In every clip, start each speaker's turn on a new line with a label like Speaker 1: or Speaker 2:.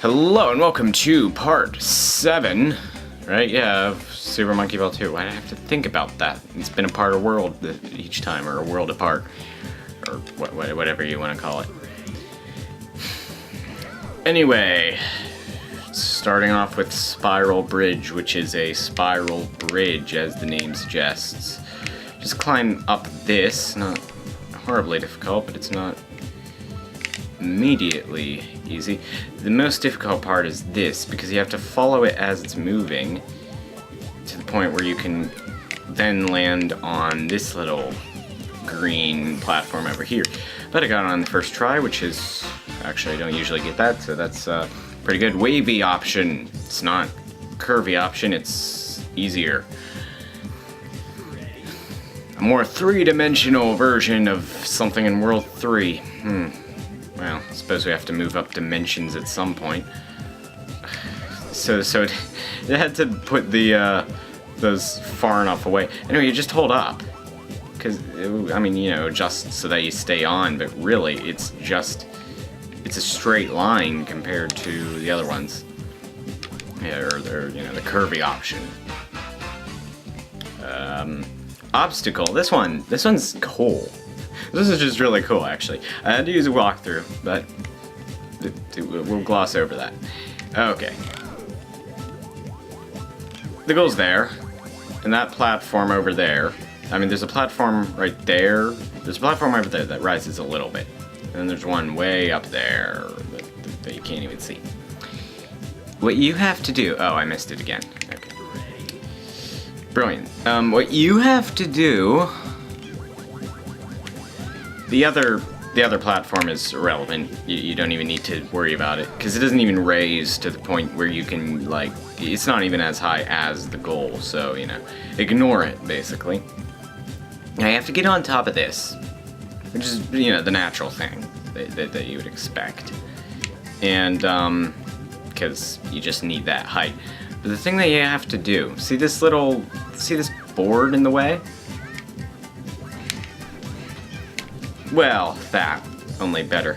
Speaker 1: Hello and welcome to part 7, right? Yeah, of Super Monkey Ball 2. Why did I have to think about that? It's been a part of world each time, or a world apart, or whatever you want to call it. Anyway, starting off with Spiral Bridge, which is a spiral bridge, as the name suggests. Just climb up this, not horribly difficult, but it's not immediately easy. The most difficult part is this, because you have to follow it as it's moving to the point where you can then land on this little green platform over here. But I got it on the first try, which is, actually I don't usually get that, so that's pretty good. Wavy option. It's not curvy option, it's easier. A more three-dimensional version of something in World 3. Well, I suppose we have to move up dimensions at some point. So it had to put the those far enough away. Anyway, you just hold up, because I mean, you know, just so that you stay on. But really, it's a straight line compared to the other ones. Yeah, or you know, the curvy option. Obstacle. This one's cool. This is just really cool, actually. I had to use a walkthrough, but we'll gloss over that. Okay. The goal's there, and that platform over there. I mean, there's a platform right there. There's a platform over there that rises a little bit. And then there's one way up there that you can't even see. What you have to do... Oh, I missed it again. Okay. Brilliant. What you have to do... The other platform is irrelevant. You don't even need to worry about it, because it doesn't even raise to the point where you can, like, it's not even as high as the goal, so, you know, ignore it, basically. Now you have to get on top of this, which is, you know, the natural thing that you would expect. And, because you just need that height. But the thing that you have to do, see this board in the way? Well, that, only better.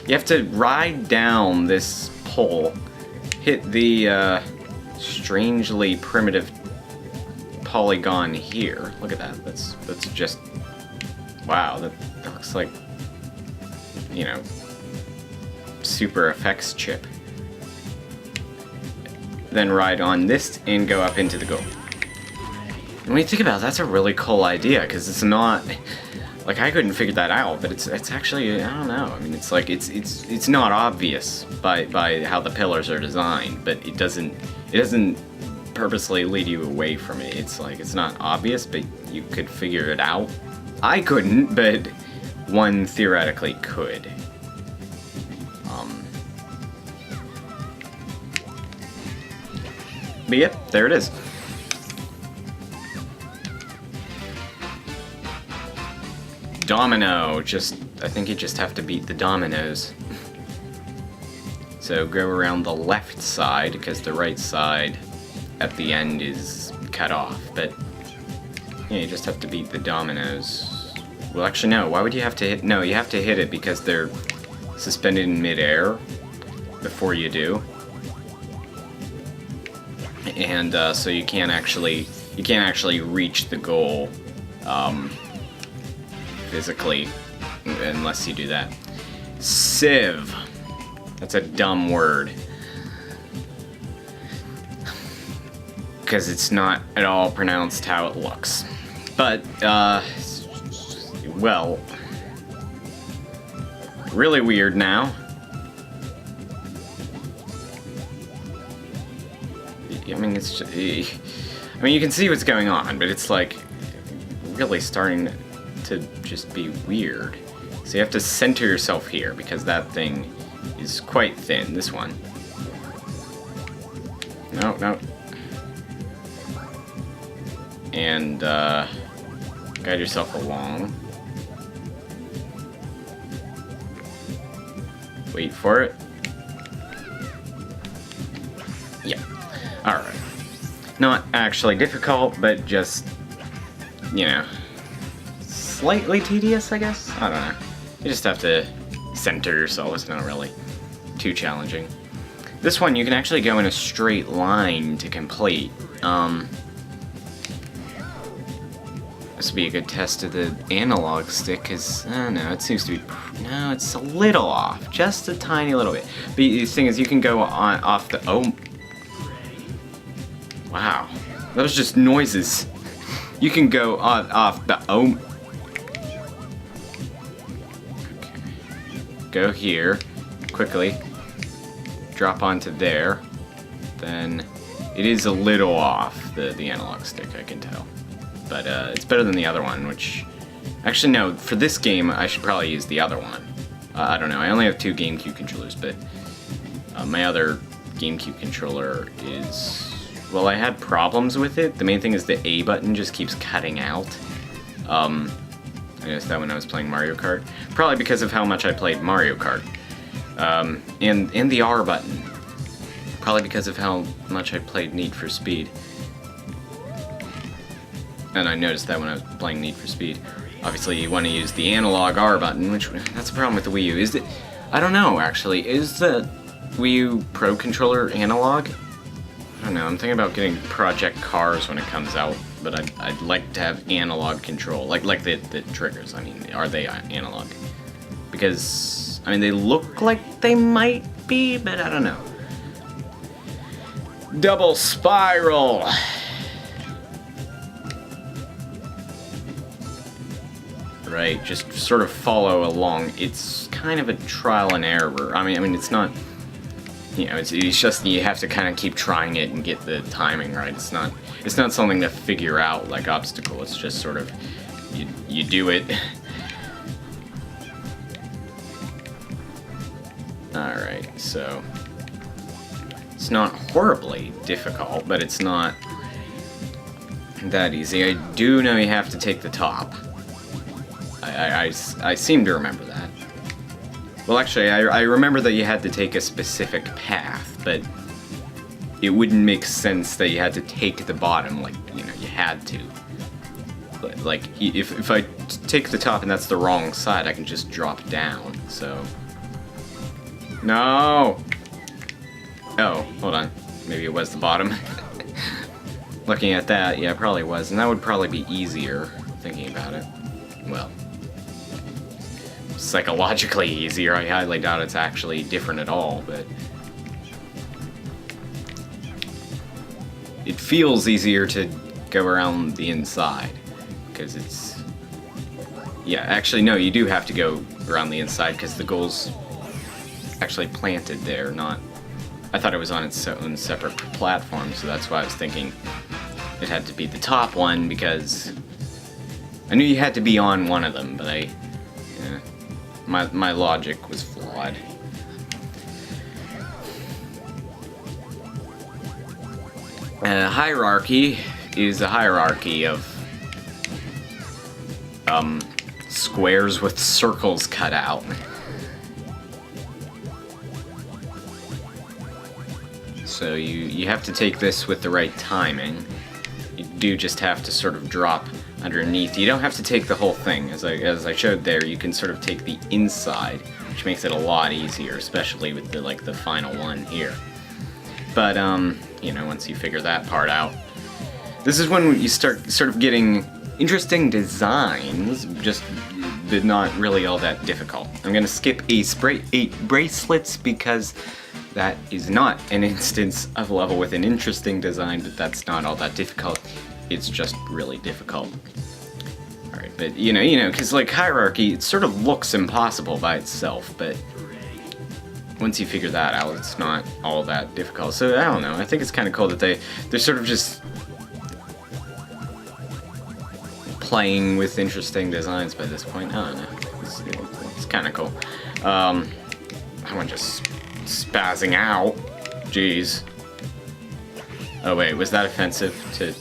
Speaker 1: You have to ride down this pole, hit the strangely primitive polygon here. Look at that, that's just, wow, that looks like, you know, super effects chip. Then ride on this and go up into the goal. And when you think about it, that's a really cool idea, because it's not... Like, I couldn't figure that out, but it's actually, I don't know. I mean, it's like, it's not obvious by how the pillars are designed, but it doesn't purposely lead you away from it. It's like, it's not obvious, but you could figure it out. I couldn't, but one theoretically could. But yep, there it is. Domino, I think you just have to beat the dominoes. So go around the left side, because the right side at the end is cut off, but yeah, you just have to beat the dominoes. Well, actually no, why would you have to hit, no, you have to hit it because they're suspended in midair before you do. And so you can't actually reach the goal physically, unless you do that. Sieve. That's a dumb word. Because it's not at all pronounced how it looks. But, well, really weird now. I mean, it's just, I mean, you can see what's going on, but it's like really starting to just be weird. So you have to center yourself here, because that thing is quite thin, this one. No. And guide yourself along. Wait for it. Yeah. Alright. Not actually difficult, but just, you know, slightly tedious, I guess? I don't know. You just have to center yourself. It's not really too challenging. This one you can actually go in a straight line to complete. This would be a good test of the analog stick, because, I don't know, it seems to be... No, it's a little off. Just a tiny little bit. But the thing is, you can go on off the... Oh. Wow. That was just noises. You can go off the... Oh. Okay. Go here. Quickly. Drop onto there. Then... It is a little off, the analog stick, I can tell. But it's better than the other one, which... Actually, no, for this game, I should probably use the other one. I don't know, I only have 2 GameCube controllers, but my other GameCube controller is... Well, I had problems with it. The main thing is the A button just keeps cutting out. I noticed that when I was playing Mario Kart. Probably because of how much I played Mario Kart. And the R button. Probably because of how much I played Need for Speed. And I noticed that when I was playing Need for Speed. Obviously, you want to use the analog R button, which, that's the problem with the Wii U. Is it... I don't know, actually. Is the Wii U Pro Controller analog? I don't know, I'm thinking about getting Project Cars when it comes out, but I'd like to have analog control. Like the triggers, I mean, are they analog? Because, I mean, they look like they might be, but I don't know. Double Spiral! Right, just sort of follow along. It's kind of a trial and error. I mean, it's not, you know, it's just you have to kind of keep trying it and get the timing right. It's not something to figure out like obstacle. It's just sort of you do it. All right, so it's not horribly difficult, but it's not that easy. I do know you have to take the top. I seem to remember that. Well, actually, I remember that you had to take a specific path, but it wouldn't make sense that you had to take the bottom, like, you know, you had to. But, like, if I take the top and that's the wrong side, I can just drop down, so... No! Oh, hold on. Maybe it was the bottom. Looking at that, yeah, it probably was, and that would probably be easier, thinking about it. Well... psychologically easier. I highly doubt it's actually different at all, but it feels easier to go around the inside because it's, yeah, actually no, you do have to go around the inside because the goal's actually planted there, not, I thought it was on its own separate platform, so that's why I was thinking it had to be the top one, because I knew you had to be on one of them, but my logic was flawed. Hierarchy is a hierarchy of squares with circles cut out. So you have to take this with the right timing. You do just have to sort of drop underneath. You don't have to take the whole thing. As I showed there, you can sort of take the inside, which makes it a lot easier, especially with the final one here. But you know, once you figure that part out, this is when you start sort of getting interesting designs, just not really all that difficult. I'm gonna skip 8 bracelets because that is not an instance of a level with an interesting design, but that's not all that difficult. It's just really difficult. Alright, but you know, because like hierarchy, it sort of looks impossible by itself, but once you figure that out, it's not all that difficult. So I don't know, I think it's kind of cool that they're sort of just playing with interesting designs by this point. I don't know, it's kind of cool. I'm just spazzing out. Jeez. Oh wait, was that offensive to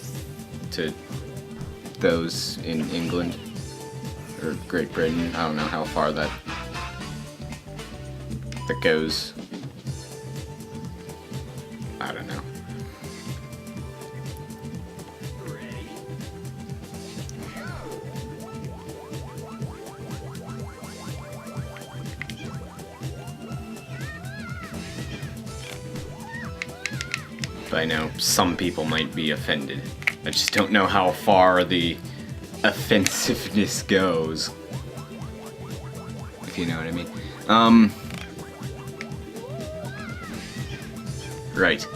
Speaker 1: those in England or Great Britain? I don't know how far that goes. I don't know. I know some people might be offended. I just don't know how far the offensiveness goes. If you know what I mean. Right.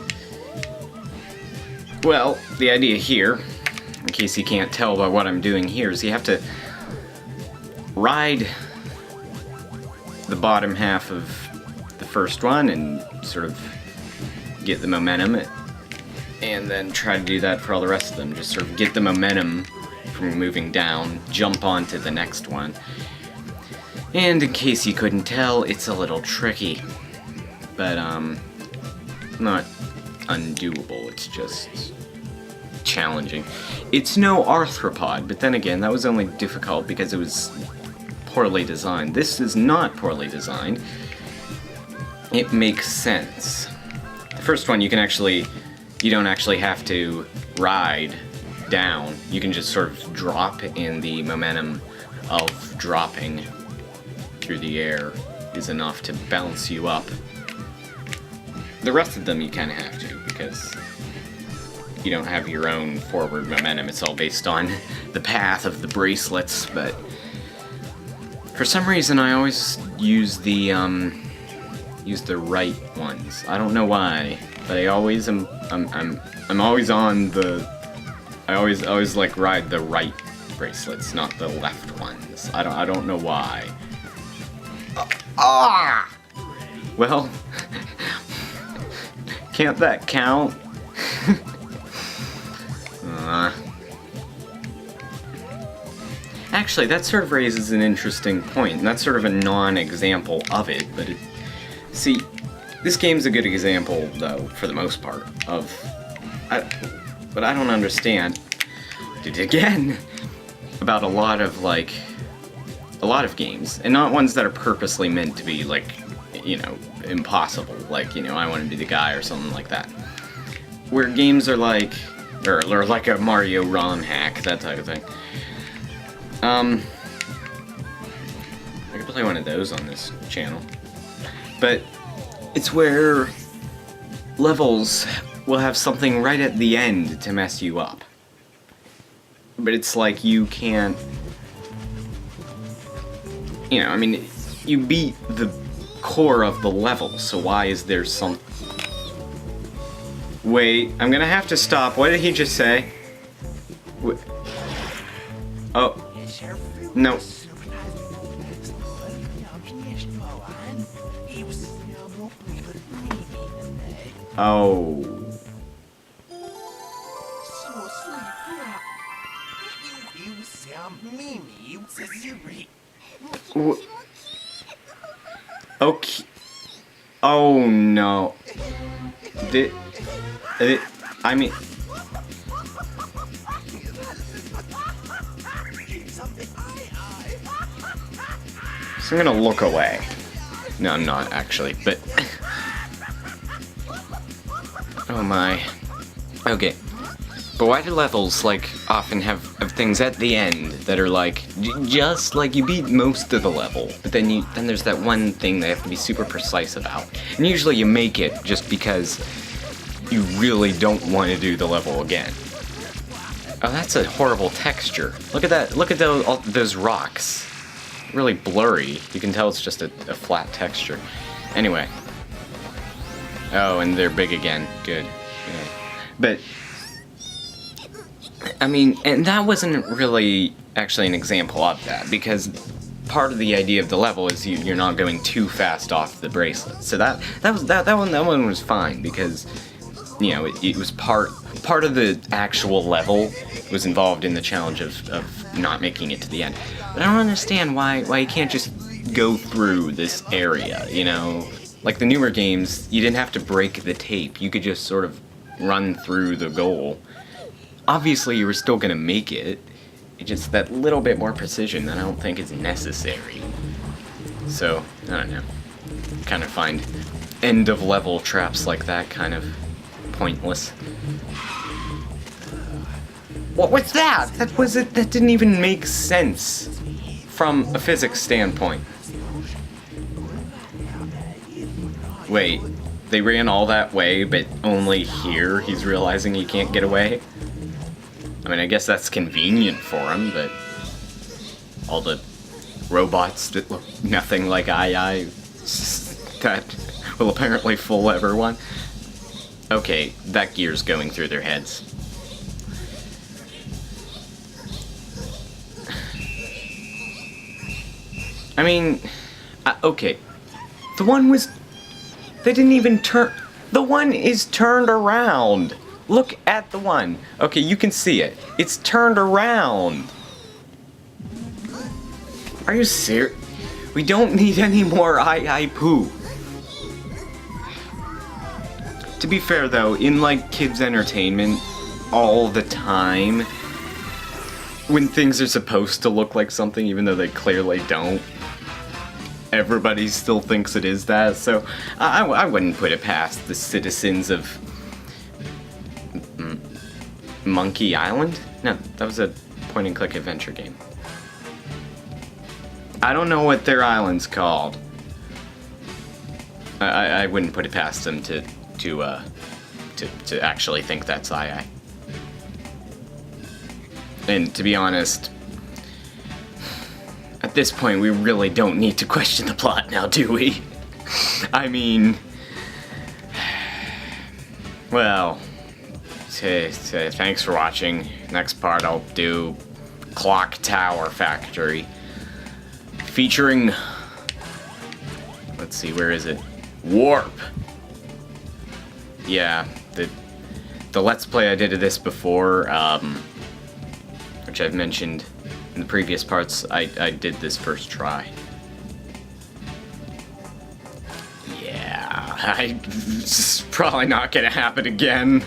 Speaker 1: Well, the idea here, in case you can't tell by what I'm doing here, is you have to ride the bottom half of the first one and sort of get the momentum, and then try to do that for all the rest of them. Just sort of get the momentum from moving down, jump onto the next one. And in case you couldn't tell, it's a little tricky, but not undoable, it's just challenging. It's no arthropod, but then again, that was only difficult because it was poorly designed. This is not poorly designed. It makes sense. The first one, you don't actually have to ride down. You can just sort of drop, and the momentum of dropping through the air is enough to bounce you up. The rest of them you kind of have to, because you don't have your own forward momentum. It's all based on the path of the bracelets, but for some reason I always use the right ones. I don't know why, but I always I'm always on the I always like ride the right bracelets, not the left ones. I don't know why. Well, can't that count? Actually, that sort of raises an interesting point, and that's sort of a non-example of it, but see, this game's a good example, though, for the most part, of... but I don't understand, did it again, about a lot of games, and not ones that are purposely meant to be, like, you know, impossible, like, you know, I want to be the guy or something like that. Where games are like, or like a Mario ROM hack, that type of thing. I could play one of those on this channel. But it's where levels will have something right at the end to mess you up. But it's like you can't... You know, I mean, you beat the core of the level, so why is there some... Wait, I'm gonna have to stop. What did he just say? Oh. No. Oh. Okay. Oh no. I mean... So I'm gonna look away. No, I'm not, actually, but... Oh my. Okay. But why do levels, like, often have things at the end that are, like, just, like, you beat most of the level, but then there's that one thing they have to be super precise about. And usually you make it just because you really don't want to do the level again. Oh, that's a horrible texture. Look at that. Look at those rocks. Really blurry. You can tell it's just a flat texture. Anyway. Oh, and they're big again. Good. Yeah. But, I mean, and that wasn't really actually an example of that, because part of the idea of the level is you're not going too fast off the bracelet. So that one was fine, because, you know, it was part of the actual level was involved in the challenge of not making it to the end. But I don't understand why you can't just go through this area, you know? Like the newer games, you didn't have to break the tape. You could just sort of run through the goal. Obviously, you were still gonna make it. It's just that little bit more precision that I don't think is necessary. So, I don't know. Kind of find end-of-level traps like that kind of pointless. What was that? That didn't even make sense from a physics standpoint. Wait, they ran all that way, but only here he's realizing he can't get away. I mean, I guess that's convenient for him, but all the robots that look nothing like ei-ei that will apparently fool everyone. Okay, that gear's going through their heads. I mean, okay. The one was... They didn't even turn... The one is turned around. Look at the one. Okay, you can see it. It's turned around. Are you serious? We don't need any more ei-ei-poo. To be fair though, in like kids' entertainment, all the time, when things are supposed to look like something even though they clearly don't, everybody still thinks it is that, so I wouldn't put it past the citizens of Monkey Island? No, that was a point-and-click adventure game. I don't know what their island's called. I wouldn't put it past them to actually think that's ei-ei. And to be honest, at this point we really don't need to question the plot now, do we? I mean, well, thanks for watching. Next part I'll do Clock Tower Factory, featuring, let's see, where is it? Warp. Yeah, the Let's Play I did of this before, which I've mentioned in the previous parts, I did this first try. Yeah, it's probably not gonna happen again.